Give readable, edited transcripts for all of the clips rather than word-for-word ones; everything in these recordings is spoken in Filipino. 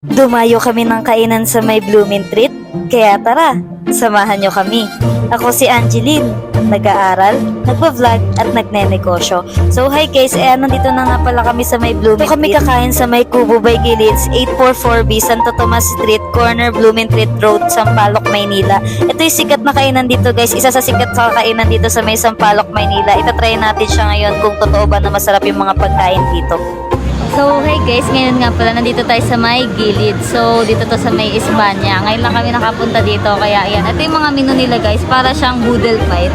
Dumayo kami ng kainan sa may Blooming Treat, kaya tara, samahan nyo kami. Ako si Angeline, nag-aaral, nagpa-vlog at nagnenegosyo. So hi guys, nandito na nga pala kami sa may Blooming Treat. Kami kakain sa may Kubo by Gilids, 844B, Santo Tomas Street, corner Blooming Treat Road, Sampaloc, Maynila. Ito yung sikat na kainan dito guys, isa sa sikat sa kainan dito sa may Sampaloc, Maynila. Itatry natin siya ngayon kung totoo ba na masarap yung mga pagkain dito. So, hey guys, ngayon nga pala, nandito tayo sa may Gilid. So, dito to sa may Espanya. Ngayon lang kami nakapunta dito, kaya ayan. Ito yung mga menu nila guys, para siyang boodle fight.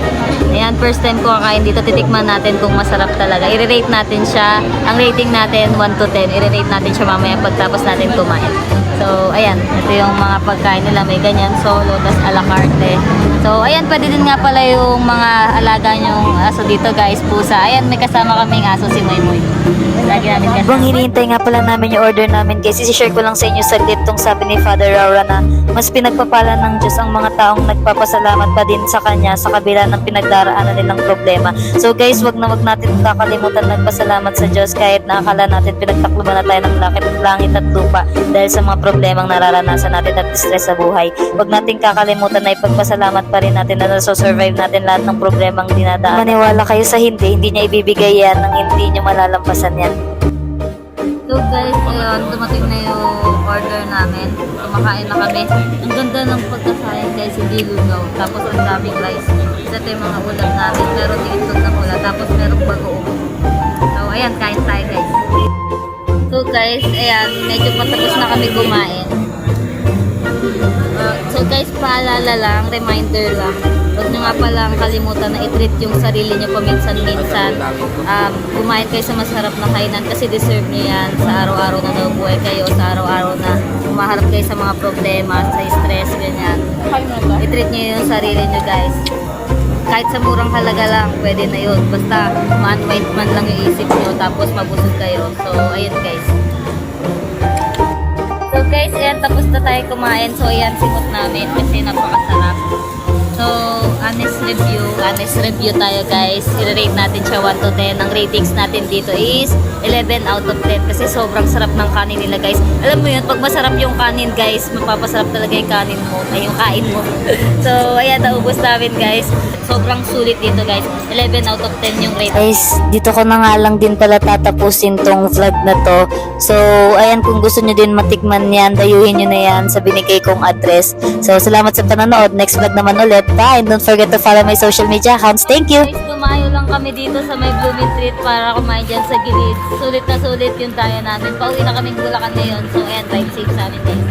Ayan, first time ko kakain dito, titikman natin kung masarap talaga. I-rate natin siya, ang rating natin 1 to 10. I-rate natin siya mamaya pagtapos natin kumain. So, ayan, ito yung mga pagkain nila. May ganyan, solo, tas a la carte. So, ayan, pwede din nga pala yung mga alaga nyong aso dito guys, pusa. Ayan, may kasama kaming aso, si Moy Moy. Lagi namin kasama. Habang hinihintay nga pala namin yung order namin guys, isi-share ko lang sa inyo saglit tong sabi ni Father Raura na mas pinagpapala ng Diyos ang mga taong nagpapasalamat pa din sa Kanya sa kabila ng pinagdaraanan nilang problema. So guys, wag natin kakalimutan magpasalamat sa Diyos kahit nakakala natin pinagtakluban na tayo ng langit at lupa dahil sa mga problemang nararanasan natin at stress sa buhay. Wag natin kakalimutan na ipagpasalamat pa rin natin na nasa-survive natin lahat ng problemang dinadaan. Maniwala kayo sa hindi niya ibibigay yan nang hindi niyo malalampasan yan. So guys, ayun, dumating na yung order namin. Kumakain na kami. Ang ganda ng pagkasayan guys, hindi lugaw. Tapos ang daming rice. Ito yung mga ulam namin. Meron din itlog na pula. Tapos merong bagoong. So ayan, kain tayo guys. So guys, ayan, medyo patapos na kami kumain. So guys, paalala lang, reminder lang. Huwag nyo nga palang kalimutan na i-treat yung sarili nyo paminsan-minsan. Kumain kayo sa masarap na kainan kasi deserve nyo yan sa araw-araw na nabubuhay kayo, sa araw-araw na umaharap kayo sa mga problema, sa stress, ganyan. I-treat nyo yung sarili nyo guys. Kahit sa murang halaga lang, pwede na yun. Basta ma-unwind man lang yung isip nyo tapos mabusog kayo. So, ayun guys. So guys, ayan, tapos na tayo kumain. So, ayan, simot namin kasi napakasarap. So, honest review tayo guys. I-rate natin siya 1 to 10. Ang ratings natin dito is 11 out of 10 kasi sobrang sarap ng kanin nila guys. Alam mo yun, pag masarap yung kanin guys, mapapasarap talaga yung kanin mo, ay yung kain mo. So, ayan, naubos namin guys. Sobrang sulit dito guys. 11 out of 10 yung rating. Guys, dito ko na nga lang din pala tatapusin tong vlog na to. So, ayan, kung gusto nyo din matikman yan, dayuhin nyo na yan sa binigay kong address. So, salamat sa panonood. Next vlog naman ulit. Bye! And don't forget to follow my social media accounts. Thank you! Guys, tumayo lang kami dito sa may Blooming Treat para kumain dyan sa gilid. Sulit na sulit yung tayo namin. Pauwi na kaming Bulacan ngayon. So, ayan, drive safe sa amin guys.